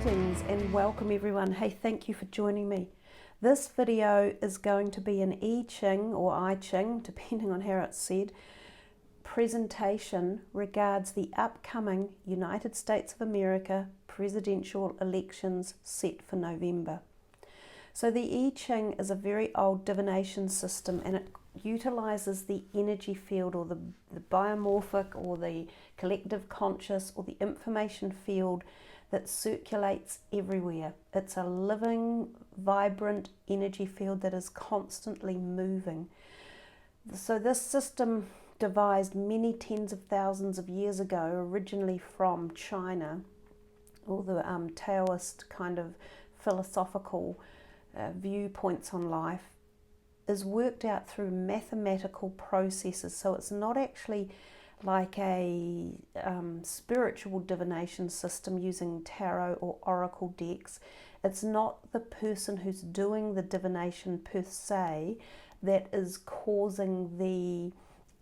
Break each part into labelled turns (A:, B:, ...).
A: Greetings and welcome everyone. Hey, thank you for joining me. This video is going to be an I Ching or I Ching, depending on how it's said, presentation regards the upcoming United States of America presidential elections set for November. So the I Ching is a very old divination system, and it utilizes the energy field or the biomorphic or the collective conscious or the information field that circulates everywhere. It's a living, vibrant energy field that is constantly moving. So this system devised many tens of thousands of years ago, originally from China, all the Taoist kind of philosophical viewpoints on life, is worked out through mathematical processes. So it's not actually like a spiritual divination system using tarot or oracle decks. It's not the person who's doing the divination per se that is causing the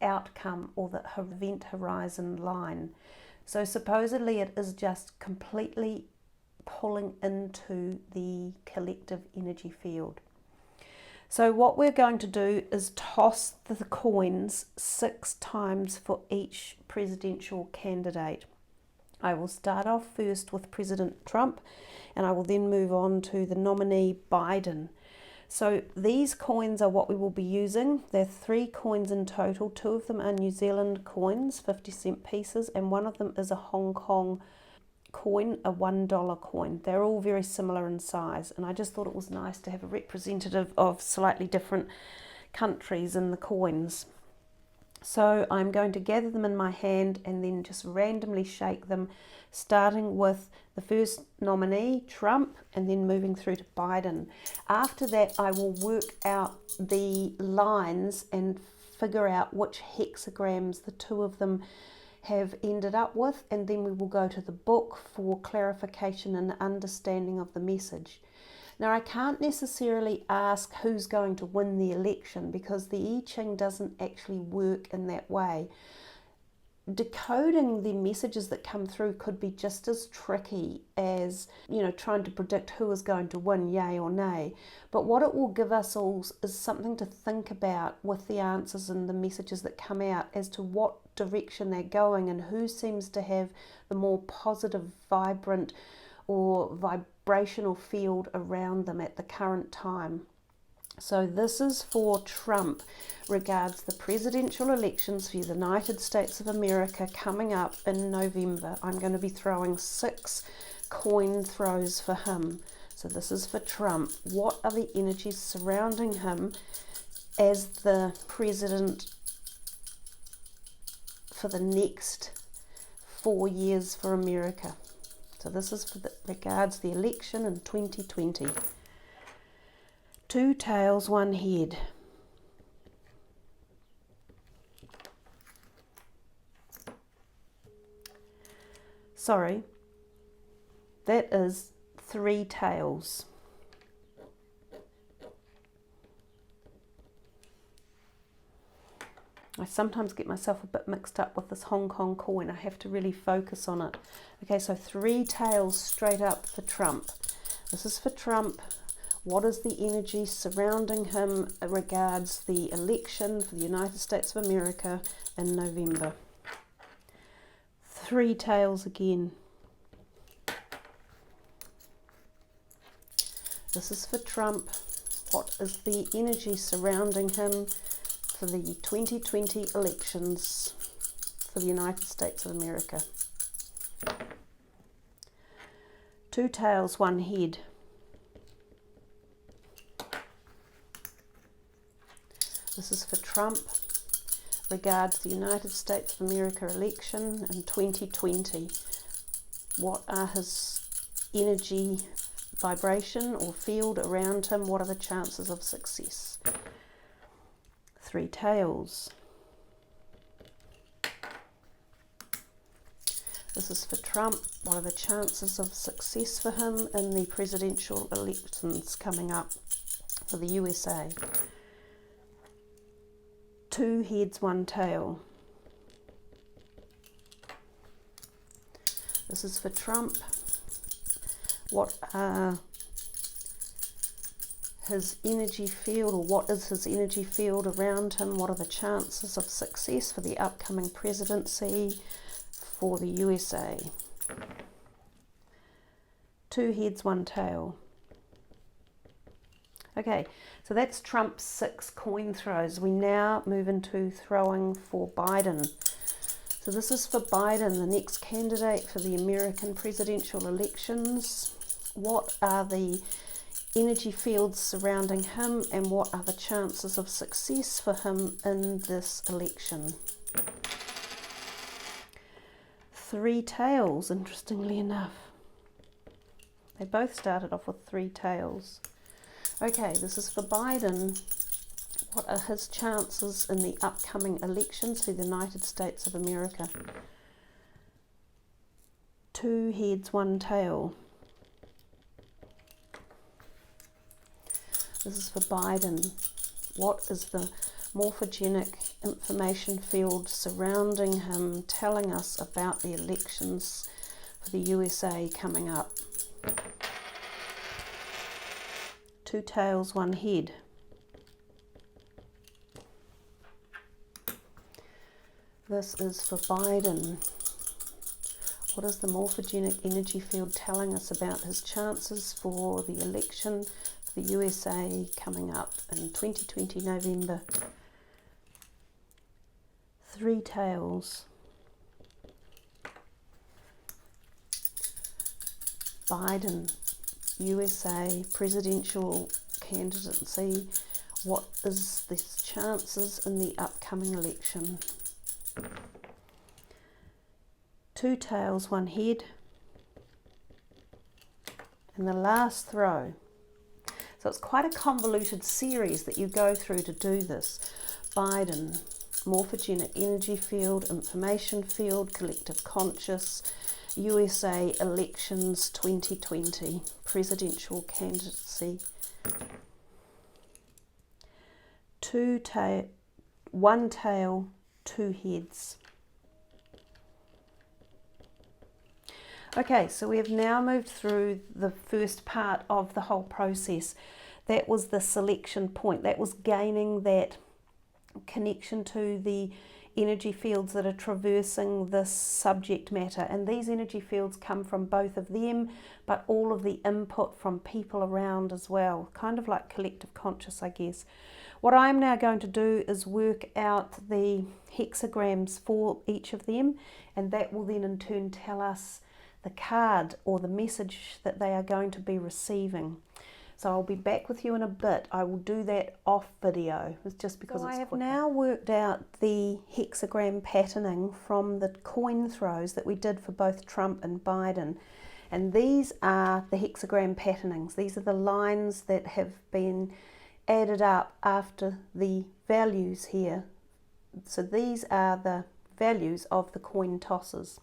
A: outcome or the event horizon line. So supposedly it is just completely pulling into the collective energy field. So what we're going to do is toss the coins 6 times for each presidential candidate. I will start off first with President Trump, and I will then move on to the nominee Biden. So these coins are what we will be using. There are 3 coins in total. 2 of them are New Zealand coins, 50-cent pieces, and one of them is a Hong Kong coin, a $1 coin. They're all very similar in size, and I just thought it was nice to have a representative of slightly different countries in the coins. So I'm going to gather them in my hand and then just randomly shake them, starting with the first nominee, Trump, and then moving through to Biden. After that, I will work out the lines and figure out which hexagrams the 2 of them have ended up with, and then we will go to the book for clarification and understanding of the message. Now, I can't necessarily ask who's going to win the election because the I Ching doesn't actually work in that way. Decoding the messages that come through could be just as tricky as, trying to predict who is going to win, yay or nay. But what it will give us all is something to think about with the answers and the messages that come out as to what direction they're going and who seems to have the more positive, vibrant or vibrational field around them at the current time. So this is for Trump, regards the presidential elections for the United States of America coming up in November. I'm going to be throwing 6 coin throws for him. So this is for Trump. What are the energies surrounding him as the president for the next 4 years for America? So this is for regards the election in 2020. 2 tails, 1 head. Sorry, that is 3 tails. I sometimes get myself a bit mixed up with this Hong Kong coin. I have to really focus on it. Okay, so 3 tails straight up for Trump. This is for Trump. What is the energy surrounding him regards the election for the United States of America in November? 3 tails again. This is for Trump. What is the energy surrounding him for the 2020 elections for the United States of America? 2 tails, 1 head. This is for Trump, regards the United States of America election in 2020. What are his energy, vibration or field around him? What are the chances of success? 3 tails. This is for Trump. What are the chances of success for him in the presidential elections coming up for the USA? 2 heads, 1 tail. This is for Trump. what are his energy field, or what is his energy field around him? What are the chances of success for the upcoming presidency for the USA? 2 heads, 1 tail. Okay, so that's Trump's 6 coin throws. We now move into throwing for Biden. So this is for Biden, the next candidate for the American presidential elections. What are the energy fields surrounding him, and what are the chances of success for him in this election? 3 tails, interestingly enough. They both started off with 3 tails. Okay, this is for Biden. What are his chances in the upcoming elections for the United States of America? 2 heads, 1 tail. This is for Biden. What is the morphogenic information field surrounding him, telling us about the elections for the USA coming up? 2 tails, 1 head. This is for Biden. What is the morphogenic energy field telling us about his chances for the election for the USA coming up in 2020 November? 3 tails. Biden, USA presidential candidacy. What is the chances in the upcoming election? 2 tails, 1 head. And the last throw. So it's quite a convoluted series that you go through to do this. Biden, morphogenic energy field, information field, collective conscious, USA elections 2020, presidential candidacy. 1 tail, 2 heads. Okay, so we have now moved through the first part of the whole process. That was the selection point. That was gaining that connection to the energy fields that are traversing this subject matter. And these energy fields come from both of them, but all of the input from people around as well. Kind of like collective conscious, I guess. What I'm now going to do is work out the hexagrams for each of them, and that will then in turn tell us the card or the message that they are going to be receiving. So I'll be back with you in a bit. I will do that off video. It's just because I have now worked out the hexagram patterning from the coin throws that we did for both Trump and Biden. And these are the hexagram patternings. These are the lines that have been added up after the values here. So these are the values of the coin tosses.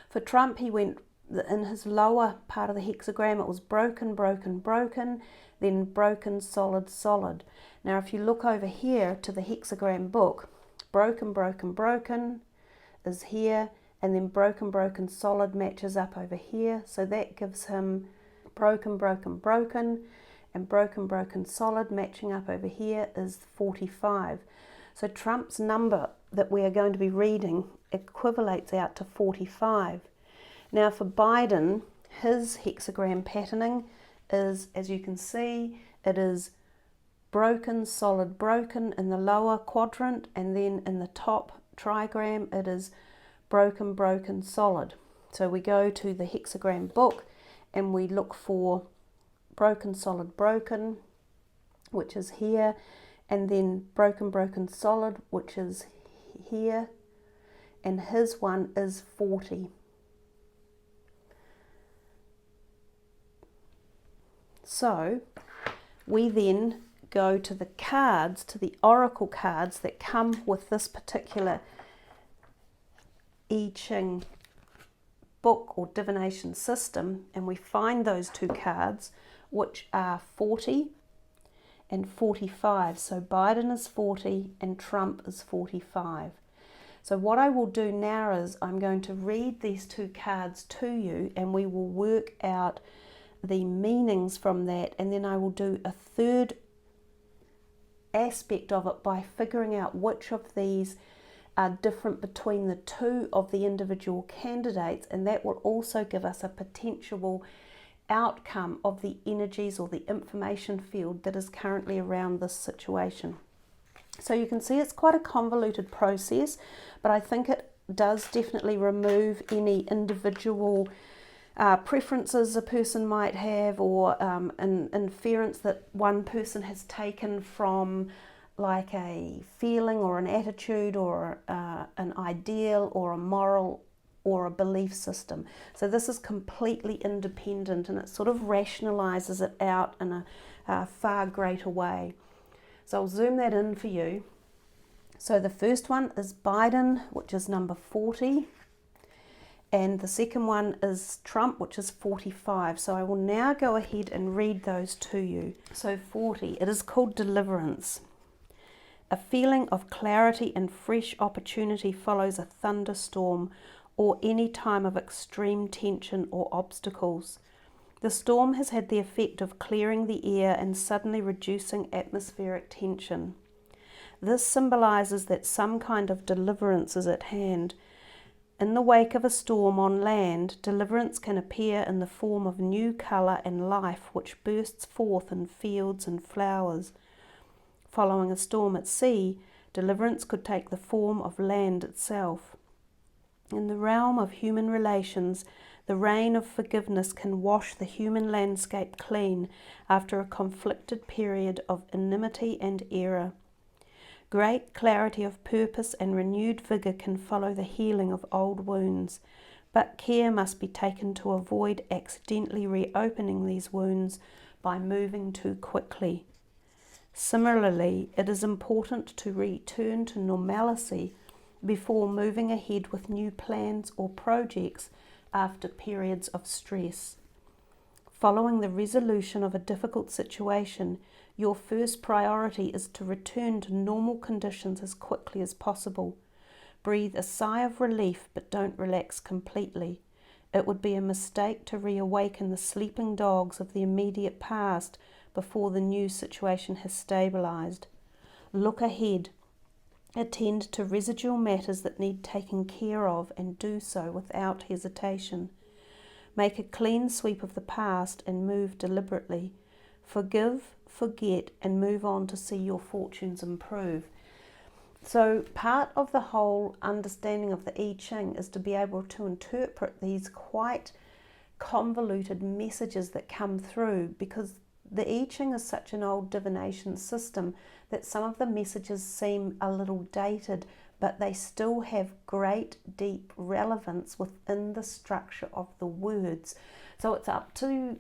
A: For Trump, he went in his lower part of the hexagram, it was broken, broken, broken, then broken, solid, solid. Now if you look over here to the hexagram book, broken, broken, broken is here, and then broken, broken, solid matches up over here. So that gives him broken, broken, broken, and broken, broken, solid matching up over here is 45. So Trump's number that we are going to be reading equivalates out to 45. Now for Biden, his hexagram patterning is, as you can see, it is broken, solid, broken in the lower quadrant, and then in the top trigram it is broken, broken, solid. So we go to the hexagram book and we look for broken, solid, broken, which is here, and then broken, broken, solid, which is here, and his one is 40. So we then go to the cards, to the oracle cards that come with this particular I Ching book or divination system, and we find those 2 cards, which are 40 and 45. So Biden is 40 and Trump is 45. So what I will do now is I'm going to read these two cards to you, and we will work out the meanings from that, and then I will do a third aspect of it by figuring out which of these are different between the two of the individual candidates, and that will also give us a potential outcome of the energies or the information field that is currently around this situation. So you can see it's quite a convoluted process, but I think it does definitely remove any individual preferences a person might have, or an inference that one person has taken from like a feeling or an attitude or an ideal or a moral or a belief system. So this is completely independent, and it sort of rationalizes it out in a far greater way. So I'll zoom that in for you. So the first one is Biden, which is number 40. And the second one is Trump, which is 45. So I will now go ahead and read those to you. So 40, it is called deliverance. A feeling of clarity and fresh opportunity follows a thunderstorm or any time of extreme tension or obstacles. The storm has had the effect of clearing the air and suddenly reducing atmospheric tension. This symbolizes that some kind of deliverance is at hand. In the wake of a storm on land, deliverance can appear in the form of new colour and life which bursts forth in fields and flowers. Following a storm at sea, deliverance could take the form of land itself. In the realm of human relations, the rain of forgiveness can wash the human landscape clean after a conflicted period of enmity and error. Great clarity of purpose and renewed vigour can follow the healing of old wounds, but care must be taken to avoid accidentally reopening these wounds by moving too quickly. Similarly, it is important to return to normalcy before moving ahead with new plans or projects after periods of stress. Following the resolution of a difficult situation, your first priority is to return to normal conditions as quickly as possible. Breathe a sigh of relief, but don't relax completely. It would be a mistake to reawaken the sleeping dogs of the immediate past before the new situation has stabilized. Look ahead. Attend to residual matters that need taking care of, and do so without hesitation. Make a clean sweep of the past and move deliberately. Forgive, forget, and move on to see your fortunes improve. So part of the whole understanding of the I Ching is to be able to interpret these quite convoluted messages that come through, because the I Ching is such an old divination system that some of the messages seem a little dated, but they still have great deep relevance within the structure of the words. So it's up to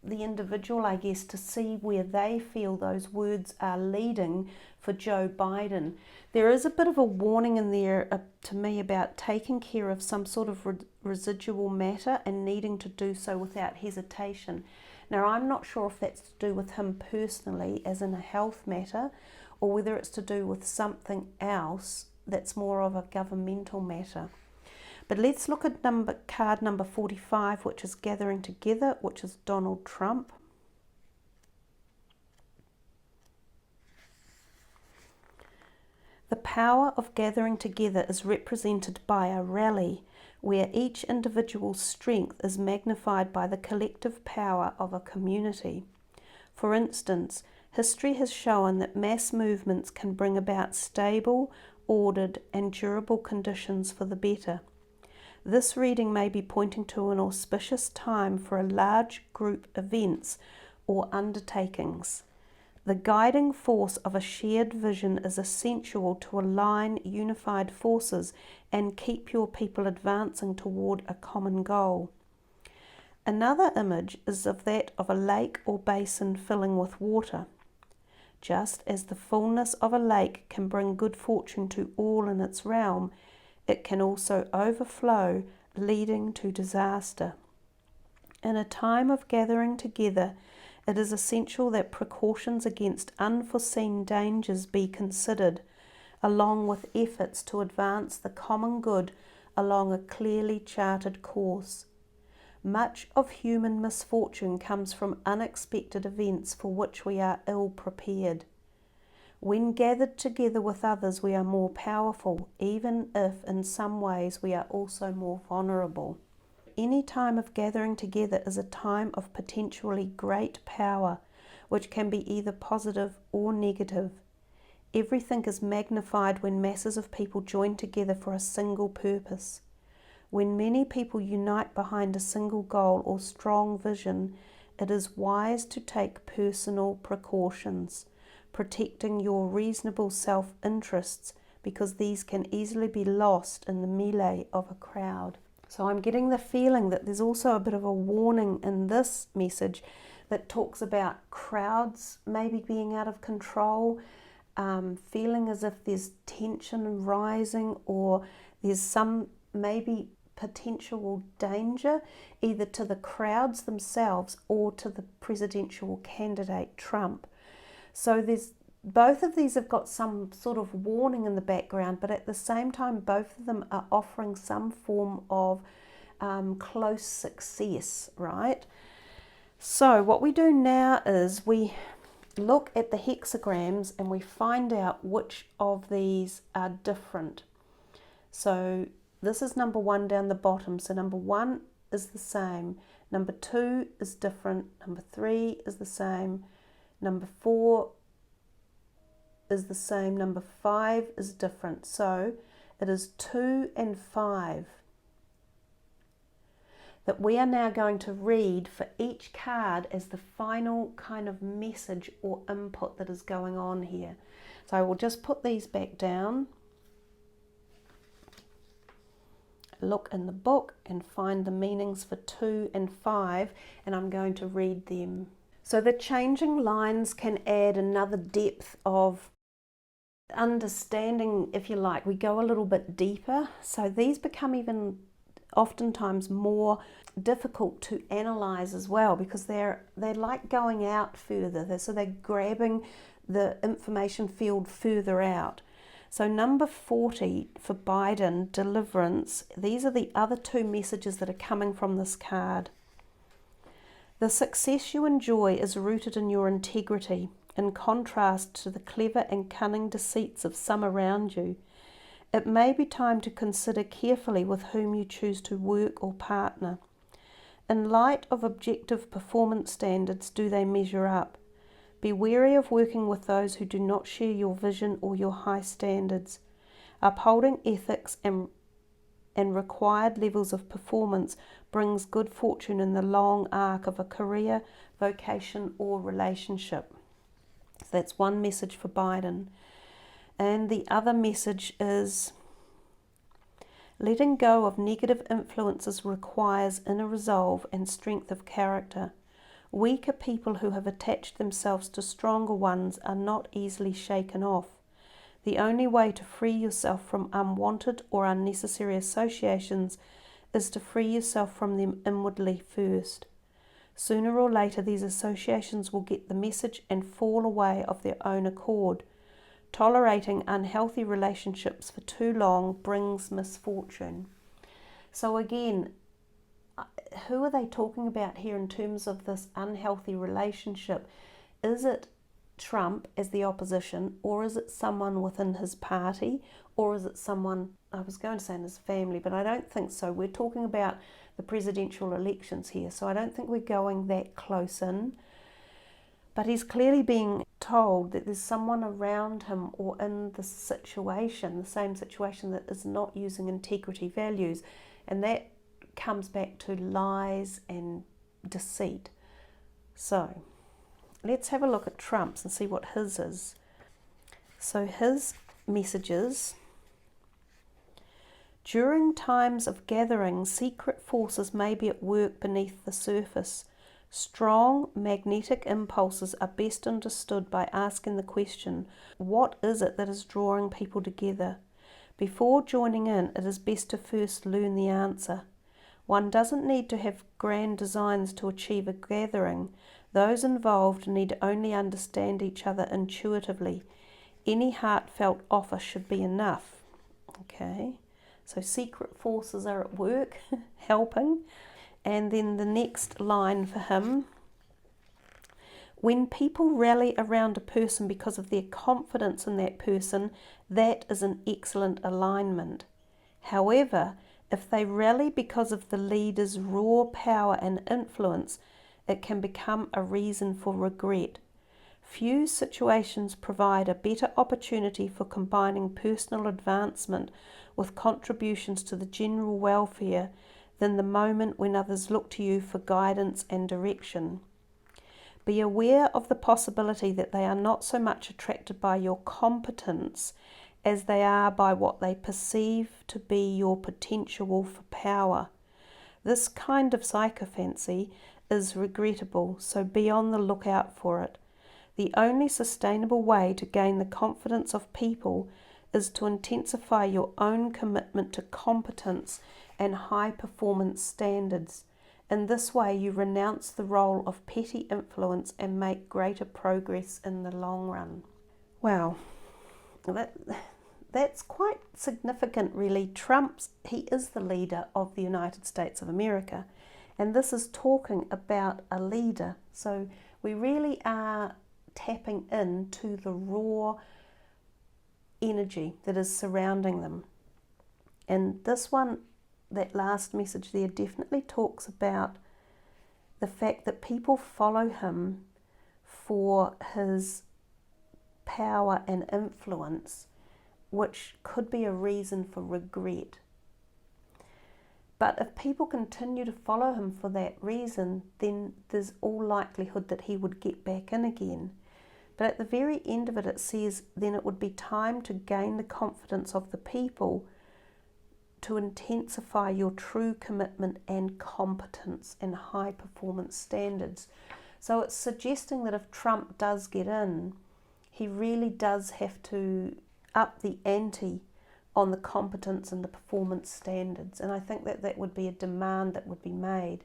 A: the individual, I guess, to see where they feel those words are leading for Joe Biden. There is a bit of a warning in there to me about taking care of some sort of residual matter and needing to do so without hesitation. Now, I'm not sure if that's to do with him personally, as in a health matter, or whether it's to do with something else that's more of a governmental matter. But let's look at card number 45, which is Gathering Together, which is Donald Trump. The power of gathering together is represented by a rally, where each individual's strength is magnified by the collective power of a community. For instance, history has shown that mass movements can bring about stable, ordered, and durable conditions for the better. This reading may be pointing to an auspicious time for a large group events or undertakings. The guiding force of a shared vision is essential to align unified forces and keep your people advancing toward a common goal. Another image is of that of a lake or basin filling with water. Just as the fullness of a lake can bring good fortune to all in its realm, it can also overflow, leading to disaster. In a time of gathering together, it is essential that precautions against unforeseen dangers be considered. along with efforts to advance the common good along a clearly charted course. Much of human misfortune comes from unexpected events for which we are ill prepared. When gathered together with others, we are more powerful, even if in some ways we are also more vulnerable. Any time of gathering together is a time of potentially great power, which can be either positive or negative. Everything is magnified when masses of people join together for a single purpose. When many people unite behind a single goal or strong vision, it is wise to take personal precautions, protecting your reasonable self-interests, because these can easily be lost in the melee of a crowd. So I'm getting the feeling that there's also a bit of a warning in this message that talks about crowds maybe being out of control, feeling as if there's tension rising, or there's some maybe potential danger either to the crowds themselves or to the presidential candidate Trump. So there's both of these have got some sort of warning in the background, but at the same time both of them are offering some form of close success, right? So what we do now is we look at the hexagrams and we find out which of these are different. So this is number 1 down the bottom. So number 1 is the same. Number 2 is different. Number 3 is the same. Number 4 is the same. Number 5 is different. So it is 2 and 5 that we are now going to read for each card as the final kind of message or input that is going on here. So I will just put these back down, look in the book and find the meanings for 2 and 5, and I'm going to read them. So the changing lines can add another depth of understanding, if you like. We go a little bit deeper, so these become even oftentimes more difficult to analyze as well, because they're like going out further, so they're grabbing the information field further out. So number 40 for Biden, deliverance, these are the other 2 messages that are coming from this card. The success you enjoy is rooted in your integrity, in contrast to the clever and cunning deceits of some around you. It may be time to consider carefully with whom you choose to work or partner. In light of objective performance standards, do they measure up? Be wary of working with those who do not share your vision or your high standards. Upholding ethics and required levels of performance brings good fortune in the long arc of a career, vocation, or relationship. So that's one message for Biden. And the other message is letting go of negative influences requires inner resolve and strength of character. Weaker people who have attached themselves to stronger ones are not easily shaken off. The only way to free yourself from unwanted or unnecessary associations is to free yourself from them inwardly first. Sooner or later, these associations will get the message and fall away of their own accord. Tolerating unhealthy relationships for too long brings misfortune. So again, who are they talking about here in terms of this unhealthy relationship? Is it Trump as the opposition, or is it someone within his party, or is it someone, I was going to say in his family, but I don't think so. We're talking about the presidential elections here, so I don't think we're going that close in. But he's clearly being told that there's someone around him or in the situation, the same situation, that is not using integrity values. And that comes back to lies and deceit. So let's have a look at Trump's and see what his is. So his messages: during times of gathering, secret forces may be at work beneath the surface. Strong magnetic impulses are best understood by asking the question, what is it that is drawing people together? Before joining in, it is best to first learn the answer. One doesn't need to have grand designs to achieve a gathering. Those involved need only understand each other intuitively. Any heartfelt offer should be enough. Okay, so secret forces are at work, helping. And then the next line for him: when people rally around a person because of their confidence in that person, that is an excellent alignment. However, if they rally because of the leader's raw power and influence, it can become a reason for regret. Few situations provide a better opportunity for combining personal advancement with contributions to the general welfare than the moment when others look to you for guidance and direction. Be aware of the possibility that they are not so much attracted by your competence as they are by what they perceive to be your potential for power. This kind of sycophancy is regrettable, so be on the lookout for it. The only sustainable way to gain the confidence of people is to intensify your own commitment to competence and high performance standards. In this way, you renounce the role of petty influence and make greater progress in the long run. Wow, that's quite significant, really. He is the leader of the United States of America, and this is talking about a leader. So we really are tapping into the raw energy that is surrounding them. And this one, that last message there, definitely talks about the fact that people follow him for his power and influence, which could be a reason for regret. But if people continue to follow him for that reason, then there's all likelihood that he would get back in again. But at the very end of it, it says, then it would be time to gain the confidence of the people, to intensify your true commitment and competence and high performance standards. So it's suggesting that if Trump does get in, he really does have to up the ante on the competence and the performance standards. And I think that that would be a demand that would be made.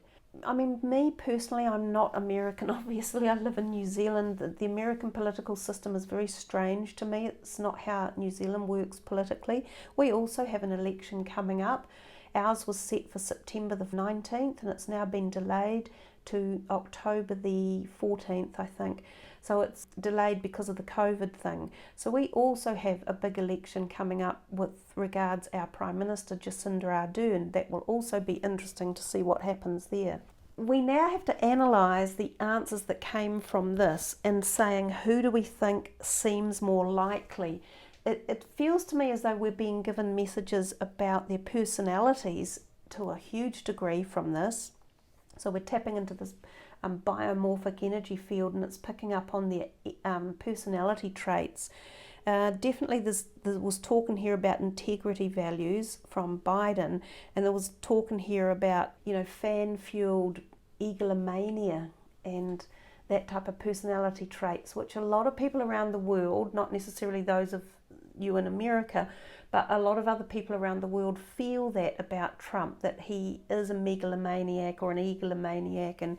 A: I mean, me personally, I'm not American, obviously. I live in New Zealand. The American political system is very strange to me. It's not how New Zealand works politically. We also have an election coming up. Ours was set for September the 19th, and it's now been delayed to October the 14th, I think. So it's delayed because of the COVID thing. So we also have a big election coming up with regards our Prime Minister, Jacinda Ardern. That will also be interesting to see what happens there. We now have to analyse the answers that came from this and saying, who do we think seems more likely? It feels to me as though we're being given messages about their personalities to a huge degree from this. So we're tapping into this biomorphic energy field, and it's picking up on their personality traits. Definitely there was talking here about integrity values from Biden, and there was talking here about, fan-fueled egomania and that type of personality traits, which a lot of people around the world, not necessarily those of you in America, but a lot of other people around the world feel that about Trump, that he is a megalomaniac or an egomaniac, and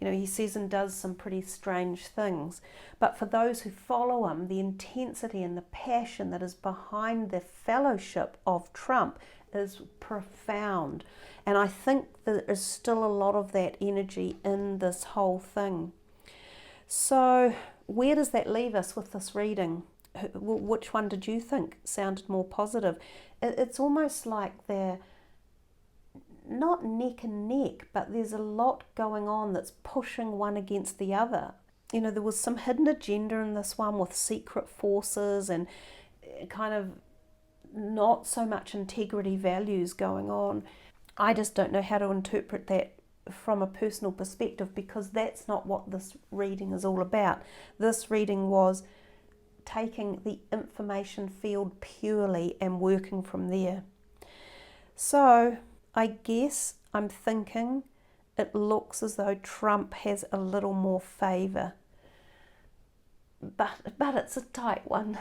A: he says and does some pretty strange things. But for those who follow him, the intensity and the passion that is behind the fellowship of Trump is profound. And I think there is still a lot of that energy in this whole thing. So where does that leave us with this reading? Which one did you think sounded more positive? It's almost like they're not neck and neck, but there's a lot going on that's pushing one against the other. There was some hidden agenda in this one with secret forces and kind of not so much integrity values going on. I just don't know how to interpret that from a personal perspective, because that's not what this reading is all about. This reading was taking the information field purely and working from there. So I guess I'm thinking it looks as though Trump has a little more favour, but it's a tight one.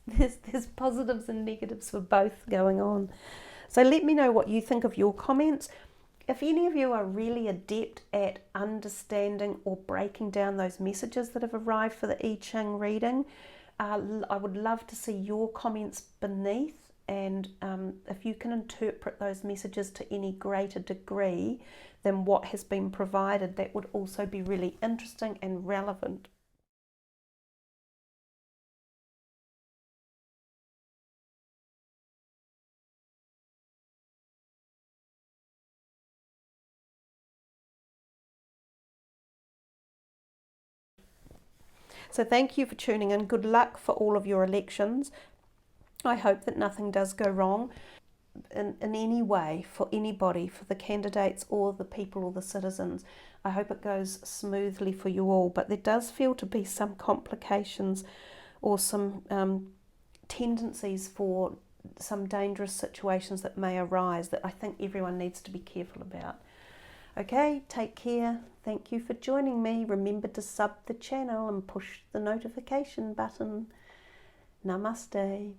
A: There's positives and negatives for both going on. So let me know what you think of your comments. If any of you are really adept at understanding or breaking down those messages that have arrived for the I Ching reading, I would love to see your comments beneath, and if you can interpret those messages to any greater degree than what has been provided, that would also be really interesting and relevant. So thank you for tuning in. Good luck for all of your elections. I hope that nothing does go wrong in any way for anybody, for the candidates or the people or the citizens. I hope it goes smoothly for you all, but there does feel to be some complications or some tendencies for some dangerous situations that may arise that I think everyone needs to be careful about. Okay, take care. Thank you for joining me. Remember to sub the channel and push the notification button. Namaste.